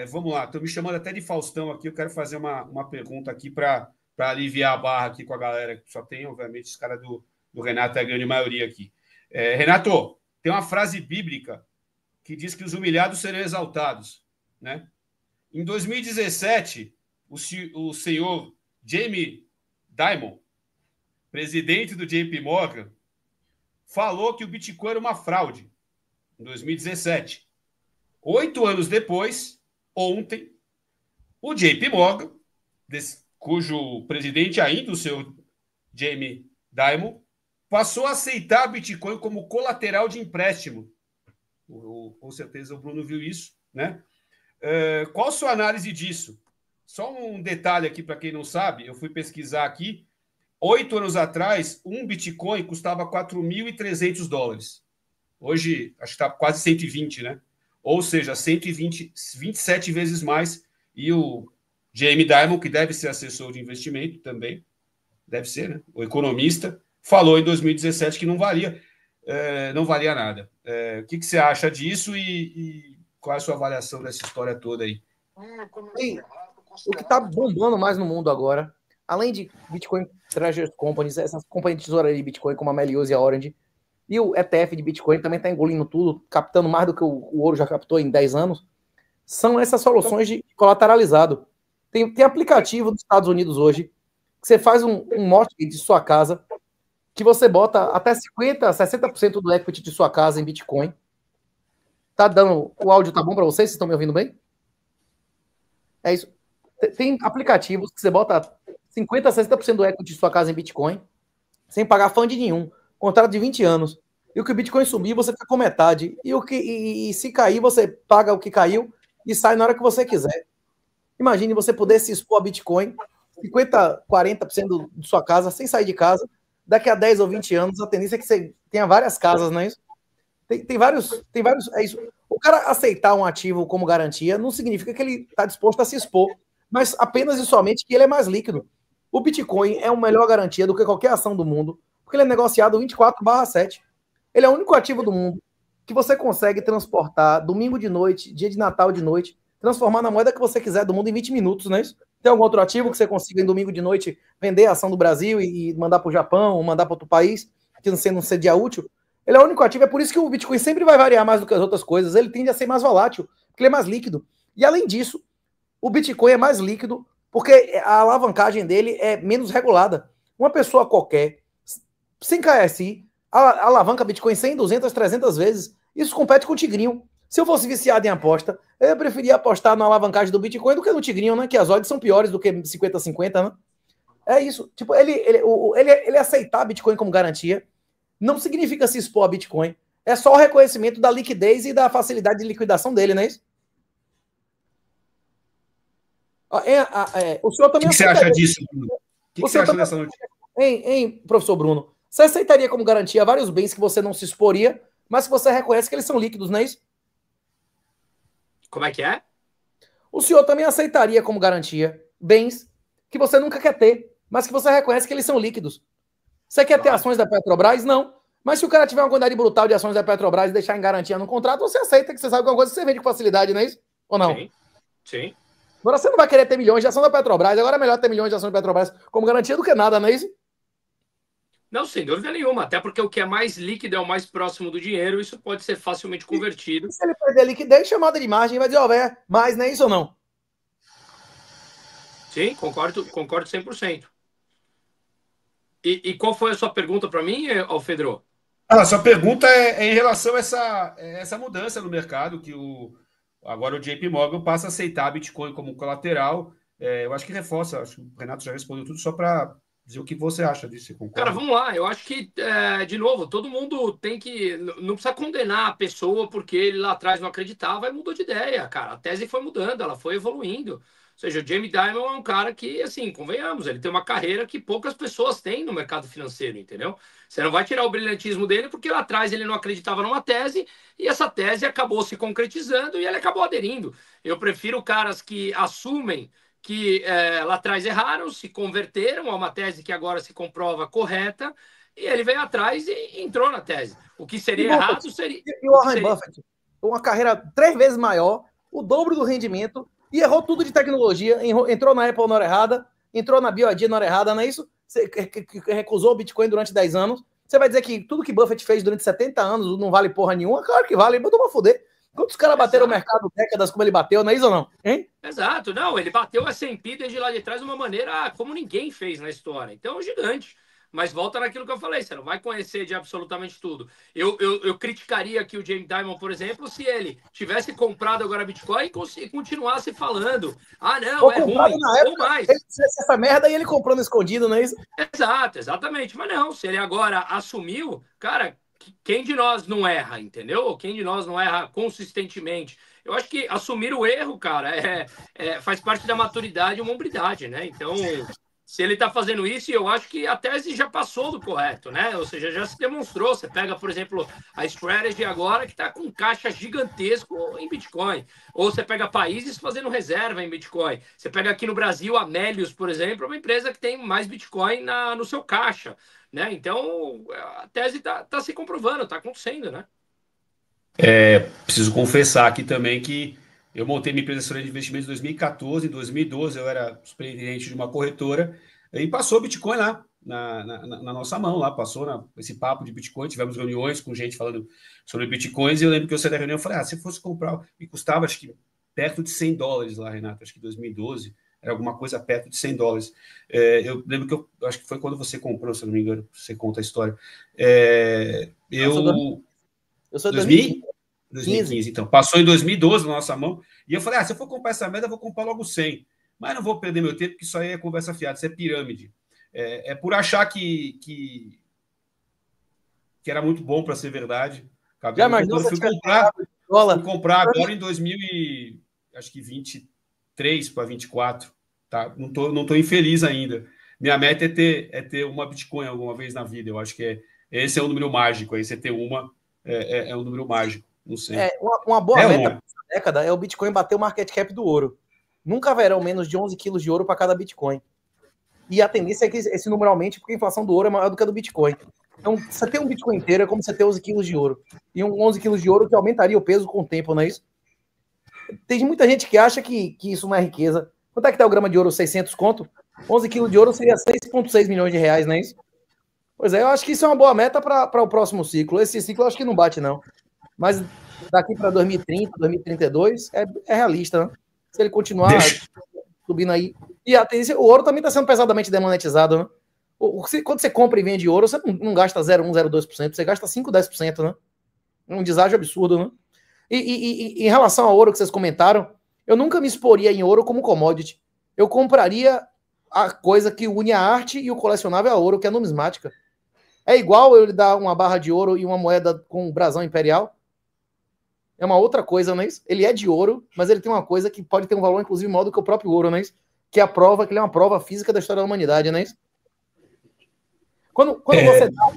Vamos lá, estou me chamando até de Faustão aqui. Eu quero fazer uma pergunta aqui para aliviar a barra aqui com a galera, que só tem, obviamente, os caras do Renato, é a grande maioria aqui. Renato, tem uma frase bíblica que diz que os humilhados serão exaltados, né? Em 2017, o senhor Jamie Dimon, presidente do JP Morgan, falou que o Bitcoin era uma fraude, em 2017. 8 anos depois, ontem, o JP Morgan, cujo presidente ainda, o seu Jamie Dimon, passou a aceitar Bitcoin como colateral de empréstimo. Com certeza o Bruno viu isso, né? Qual a sua análise disso? Só um detalhe aqui para quem não sabe, eu fui pesquisar aqui. 8 anos atrás, um Bitcoin custava $4.300. Hoje, acho que está quase 120, né? Ou seja, 27 vezes mais. E o Jamie Dimon, que deve ser assessor de investimento também, deve ser, né? O economista, falou em 2017 que não valia nada. O que você acha disso e qual é a sua avaliação dessa história toda aí? E o que está bombando mais no mundo agora, além de Bitcoin Treasury Companies, essas companhias de tesouraria de Bitcoin, como a Melius e a Orange, e o ETF de Bitcoin também está engolindo tudo, captando mais do que o ouro já captou em 10 anos, são essas soluções de colateralizado. Tem aplicativo dos Estados Unidos hoje, que você faz um mortgage de sua casa, que você bota até 50%, 60% do equity de sua casa em Bitcoin. Tá dando... O áudio tá bom para vocês? Vocês estão me ouvindo bem? É isso. Tem aplicativos que você bota 50%, 60% do equity de sua casa em Bitcoin, sem pagar fund nenhum. Contrato de 20 anos. E o que o Bitcoin subir, você fica com metade. E se cair, você paga o que caiu e sai na hora que você quiser. Imagine você poder se expor a Bitcoin, 50%, 40% de sua casa, sem sair de casa. Daqui a 10 ou 20 anos, a tendência é que você tenha várias casas, não é isso? Tem vários. É isso. O cara aceitar um ativo como garantia não significa que ele está disposto a se expor, mas apenas e somente que ele é mais líquido. O Bitcoin é uma melhor garantia do que qualquer ação do mundo, porque ele é negociado 24/7. Ele é o único ativo do mundo que você consegue transportar domingo de noite, dia de Natal de noite, transformar na moeda que você quiser do mundo em 20 minutos, não é isso? Tem algum outro ativo que você consiga em domingo de noite vender a ação do Brasil e mandar para o Japão ou mandar para outro país, que não ser dia útil? Ele é o único ativo, é por isso que o Bitcoin sempre vai variar mais do que as outras coisas. Ele tende a ser mais volátil, porque ele é mais líquido. E além disso, o Bitcoin é mais líquido porque a alavancagem dele é menos regulada. Uma pessoa qualquer, sem KSI, alavanca Bitcoin 100, 200, 300 vezes. Isso compete com o Tigrinho. Se eu fosse viciado em aposta, eu preferia apostar na alavancagem do Bitcoin do que no Tigrinho, né? Que as odds são piores do que 50-50, né? É isso. Tipo, ele aceitar Bitcoin como garantia não significa se expor a Bitcoin. É só o reconhecimento da liquidez e da facilidade de liquidação dele, não é isso? O senhor também O que você acha disso, Bruno? O que você acha dessa notícia? Professor Bruno, você aceitaria como garantia vários bens que você não se exporia, mas que você reconhece que eles são líquidos, não é isso? Como é que é? O senhor também aceitaria como garantia bens que você nunca quer ter, mas que você reconhece que eles são líquidos. Você quer ter ações da Petrobras? Não. Mas se o cara tiver uma quantidade brutal de ações da Petrobras e deixar em garantia no contrato, você aceita que você sabe alguma coisa que você vende com facilidade, não é isso? Ou não? Sim, sim. Agora você não vai querer ter milhões de ações da Petrobras. Agora é melhor ter milhões de ações da Petrobras como garantia do que nada, não é isso? Não, sem dúvida nenhuma. Até porque o que é mais líquido é o mais próximo do dinheiro. Isso pode ser facilmente convertido. E se ele perder a liquidez, chamada de margem, vai dizer, ó, velho, mais, não é isso ou não? Sim, concordo 100%. E qual foi a sua pergunta para mim, Alfredo? A sua pergunta é em relação a essa mudança no mercado, que agora o JP Morgan passa a aceitar Bitcoin como colateral. Eu acho que reforça, acho que o Renato já respondeu tudo, só para dizer o que você acha disso. Você concorda? Cara, vamos lá. Eu acho que, de novo, todo mundo tem que... Não precisa condenar a pessoa porque ele lá atrás não acreditava e mudou de ideia, cara. A tese foi mudando, ela foi evoluindo. Ou seja, o Jamie Dimon é um cara que, assim, convenhamos, ele tem uma carreira que poucas pessoas têm no mercado financeiro, entendeu? Você não vai tirar o brilhantismo dele porque lá atrás ele não acreditava numa tese e essa tese acabou se concretizando e ele acabou aderindo. Eu prefiro caras que assumem que lá atrás erraram, se converteram a uma tese que agora se comprova correta e ele veio atrás e entrou na tese. O que seria errado seria... E o Warren Buffett, uma carreira 3 vezes maior, o dobro do rendimento e errou tudo de tecnologia, entrou na Apple na hora errada, entrou na BioID na hora errada, não é isso? Você recusou o Bitcoin durante 10 anos. Você vai dizer que tudo que Buffett fez durante 70 anos não vale porra nenhuma? Claro que vale, botou pra fuder. Quantos caras bateram o mercado décadas como ele bateu, não é isso ou não? Hein? Exato, não, ele bateu a S&P desde lá de trás de uma maneira como ninguém fez na história. Então, gigante. Mas volta naquilo que eu falei, você não vai conhecer de absolutamente tudo. Eu criticaria aqui o Jamie Dimon, por exemplo, se ele tivesse comprado agora Bitcoin e continuasse falando. Ah, não, é ruim. Na época, ou mais. Ele fez essa merda e ele comprou no escondido, não é isso? Exato, exatamente. Mas não, se ele agora assumiu, cara, quem de nós não erra, entendeu? Quem de nós não erra consistentemente? Eu acho que assumir o erro, cara, faz parte da maturidade e uma hombridade, né? Então, se ele está fazendo isso, eu acho que a tese já passou do correto, né? Ou seja, já se demonstrou. Você pega, por exemplo, a Strategy agora, que está com caixa gigantesco em Bitcoin. Ou você pega países fazendo reserva em Bitcoin. Você pega aqui no Brasil, a Melius, por exemplo, é uma empresa que tem mais Bitcoin no seu caixa, né? Então, a tese está se comprovando, está acontecendo, né? Preciso confessar aqui também que eu montei minha empresa de investimentos em 2014, em 2012 eu era superintendente de uma corretora e passou Bitcoin lá na nossa mão, lá passou esse papo de Bitcoin, tivemos reuniões com gente falando sobre Bitcoins e eu lembro que eu saí da reunião e falei, se fosse comprar, me custava acho que perto de $100 lá, Renato, acho que 2012 era alguma coisa perto de $100. Eu lembro que eu acho que foi quando você comprou, se não me engano, você conta a história. Eu sou 2015, então. Passou em 2012 na nossa mão. E eu falei, se eu for comprar essa merda, eu vou comprar logo 100. Mas não vou perder meu tempo, porque isso aí é conversa fiada, isso é pirâmide. É por achar que era muito bom para ser verdade. Já imaginou fui comprar agora em 2023 para 24. Tá? Não tô infeliz ainda. Minha meta é ter uma Bitcoin alguma vez na vida. Eu acho que esse é um número mágico. Aí você ter uma é um número mágico. Não sei. Uma boa meta nessa década é o Bitcoin bater o market cap do ouro. Nunca haverão menos de 11 quilos de ouro para cada Bitcoin. E a tendência é que esse número aumente porque a inflação do ouro é maior do que a do Bitcoin. Então, você ter um Bitcoin inteiro é como você ter 11 quilos de ouro. E 11 quilos de ouro que aumentaria o peso com o tempo, não é isso? Tem muita gente que acha que isso não é riqueza. Quanto é que tá o grama de ouro? 600 conto? 11 quilos de ouro seria 6,6 milhões de reais, não é isso? Pois é, eu acho que isso é uma boa meta para o próximo ciclo. Esse ciclo eu acho que não bate, não. Mas daqui para 2030, 2032, é realista, né? Se ele continuar subindo aí. E a tendência, o ouro também está sendo pesadamente demonetizado, né? Quando você compra e vende ouro, você não gasta 0,1%, 0,2%, você gasta 5%, 10%, né? É um deságio absurdo, né? E em relação ao ouro que vocês comentaram, eu nunca me exporia em ouro como commodity. Eu compraria a coisa que une a arte e o colecionável a ouro, que é a numismática. É igual eu lhe dar uma barra de ouro e uma moeda com um brasão imperial? É uma outra coisa, não é isso? Ele é de ouro, mas ele tem uma coisa que pode ter um valor, inclusive, maior do que o próprio ouro, não é isso? Que é a prova, que ele é uma prova física da história da humanidade, não é isso? Quando você dá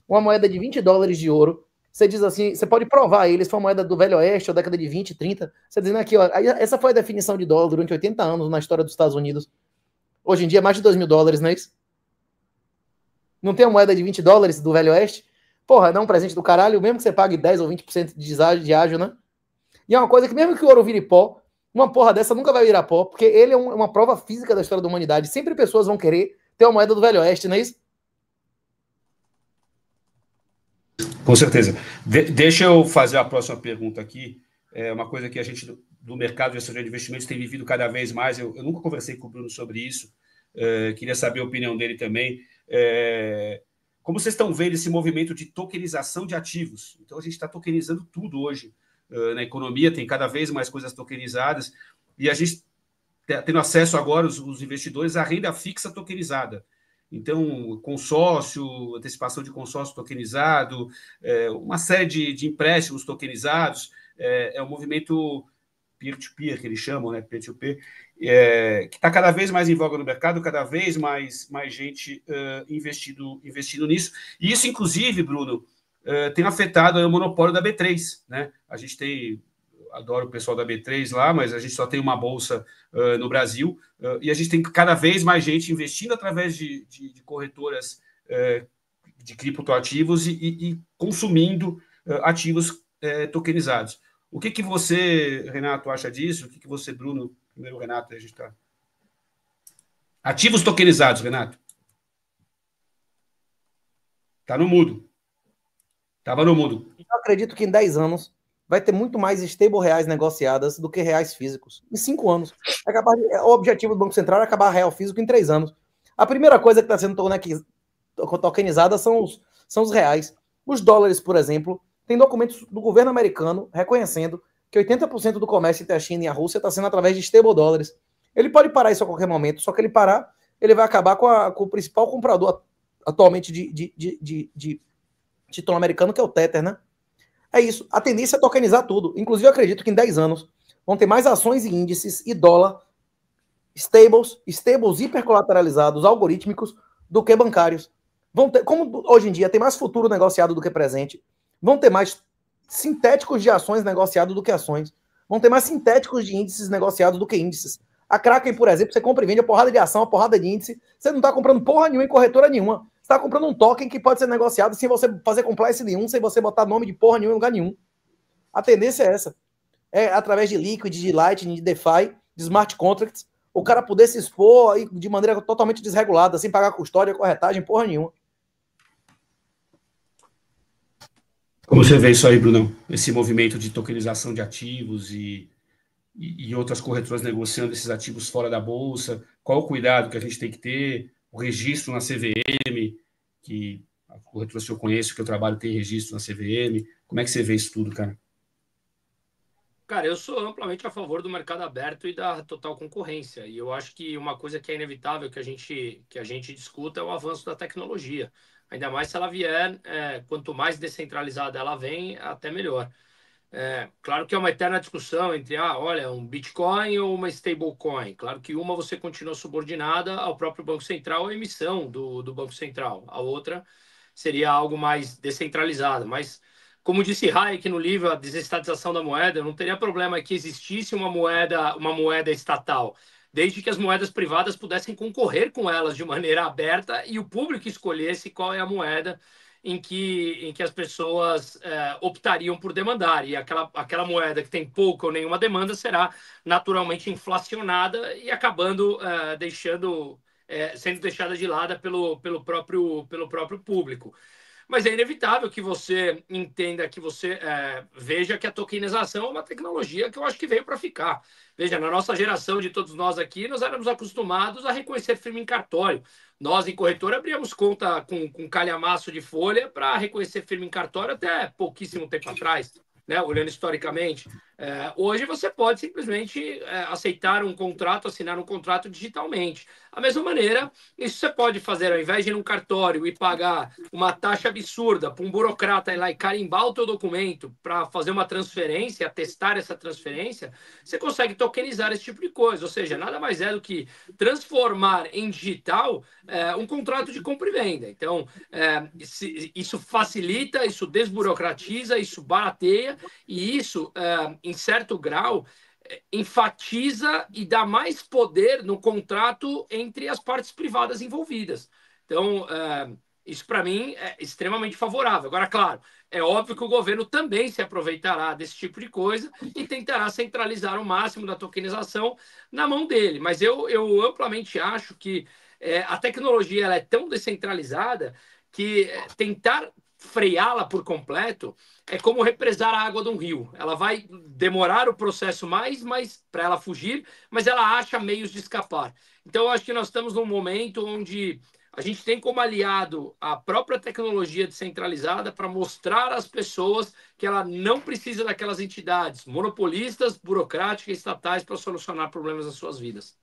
uma moeda de $20 de ouro, você diz assim, você pode provar ele, se for uma moeda do Velho Oeste, ou década de 20, 30, você dizendo aqui, ó, essa foi a definição de dólar durante 80 anos na história dos Estados Unidos. Hoje em dia é mais de $2.000, não é isso? Não tem uma moeda de $20 do Velho Oeste? Porra, não é um presente do caralho, mesmo que você pague 10 ou 20% de ágio, né? E é uma coisa que mesmo que o ouro vire pó, uma porra dessa nunca vai virar pó, porque ele é uma prova física da história da humanidade. Sempre pessoas vão querer ter uma moeda do Velho Oeste, não é isso? Com certeza. Deixa eu fazer a próxima pergunta aqui. É uma coisa que a gente do mercado de gestão de investimentos tem vivido cada vez mais. Eu nunca conversei com o Bruno sobre isso. Queria saber a opinião dele também. Como vocês estão vendo esse movimento de tokenização de ativos? Então, a gente está tokenizando tudo hoje. Na economia, tem cada vez mais coisas tokenizadas. E a gente está tendo acesso agora, os investidores, à renda fixa tokenizada. Então, consórcio, antecipação de consórcio tokenizado, uma série de empréstimos tokenizados, é um movimento peer-to-peer, que eles chamam, né? Peer-to-peer, que está cada vez mais em voga no mercado, cada vez mais gente investindo nisso. E isso, inclusive, Bruno, tem afetado o monopólio da B3, né? A gente adoro o pessoal da B3 lá, mas a gente só tem uma bolsa no Brasil, e a gente tem cada vez mais gente investindo através de corretoras de criptoativos e consumindo ativos tokenizados. O que você, Renato, acha disso? O que você, Bruno, primeiro Renato, a gente está... Ativos tokenizados, Renato. Tá no mudo. Tava no mudo. Eu acredito que em 10 anos vai ter muito mais stable reais negociadas do que reais físicos. Em 5 anos. O objetivo do Banco Central é acabar real físico em 3 anos. A primeira coisa que está sendo tokenizada são os reais. Os dólares, por exemplo, tem documentos do governo americano reconhecendo que 80% do comércio entre a China e a Rússia está sendo através de stable dólares. Ele pode parar isso a qualquer momento, só que ele parar, ele vai acabar com o principal comprador atualmente de título americano, que é o Tether, né? É isso. A tendência é tokenizar tudo. Inclusive, eu acredito que em 10 anos vão ter mais ações e índices e dólar stables hipercolateralizados, algorítmicos, do que bancários. Vão ter, como hoje em dia tem mais futuro negociado do que presente, vão ter mais sintéticos de ações negociados do que ações. Vão ter mais sintéticos de índices negociados do que índices. A Kraken, por exemplo, você compra e vende a porrada de ação, a porrada de índice. Você não está comprando porra nenhuma em corretora nenhuma. Você está comprando um token que pode ser negociado sem você fazer compliance nenhum, sem você botar nome de porra nenhuma em lugar nenhum. A tendência é essa. É através de Liquid, de Lightning, de DeFi, de smart contracts, o cara poder se expor aí de maneira totalmente desregulada, sem pagar custódia, corretagem, porra nenhuma. Como você vê isso aí, Brunão? Esse movimento de tokenização de ativos e outras corretoras negociando esses ativos fora da bolsa? Qual o cuidado que a gente tem que ter? O registro na CVM, que a corretora que eu conheço, que eu trabalho, tem registro na CVM. Como é que você vê isso tudo, cara? Cara, eu sou amplamente a favor do mercado aberto e da total concorrência. E eu acho que uma coisa que é inevitável que a gente discuta é o avanço da tecnologia. Ainda mais se ela vier, quanto mais descentralizada ela vem, até melhor. Claro que é uma eterna discussão entre, olha, um Bitcoin ou uma stablecoin. Claro que uma você continua subordinada ao próprio Banco Central, a emissão do Banco Central. A outra seria algo mais descentralizado. Mas, como disse Hayek no livro A Desestatização da Moeda, não teria problema que existisse uma moeda estatal, desde que as moedas privadas pudessem concorrer com elas de maneira aberta e o público escolhesse qual é a moeda em que as pessoas optariam por demandar. E aquela moeda que tem pouca ou nenhuma demanda será naturalmente inflacionada e acabando sendo deixada de lado pelo próprio público. Mas é inevitável que você entenda, que você veja que a tokenização é uma tecnologia que eu acho que veio para ficar. Veja, na nossa geração de todos nós aqui, nós éramos acostumados a reconhecer firma em cartório. Nós, em corretora, abríamos conta com calhamaço de folha para reconhecer firma em cartório até pouquíssimo tempo atrás, né? Olhando historicamente. Hoje você pode simplesmente aceitar um contrato, assinar um contrato digitalmente. Da mesma maneira, isso você pode fazer, ao invés de ir num cartório e pagar uma taxa absurda para um burocrata ir lá e carimbar o teu documento para fazer uma transferência, atestar essa transferência, você consegue tokenizar esse tipo de coisa. Ou seja, nada mais é do que transformar em digital um contrato de compra e venda. Então, isso facilita, isso desburocratiza, isso barateia e isso, em certo grau, enfatiza e dá mais poder no contrato entre as partes privadas envolvidas. Então, isso para mim é extremamente favorável. Agora, claro, é óbvio que o governo também se aproveitará desse tipo de coisa e tentará centralizar o máximo da tokenização na mão dele. Mas eu amplamente acho que a tecnologia ela é tão descentralizada que tentar freá-la por completo é como represar a água de um rio. Ela vai demorar o processo mais para ela fugir, mas ela acha meios de escapar. Então, eu acho que nós estamos num momento onde a gente tem como aliado a própria tecnologia descentralizada para mostrar às pessoas que ela não precisa daquelas entidades monopolistas, burocráticas e estatais para solucionar problemas nas suas vidas.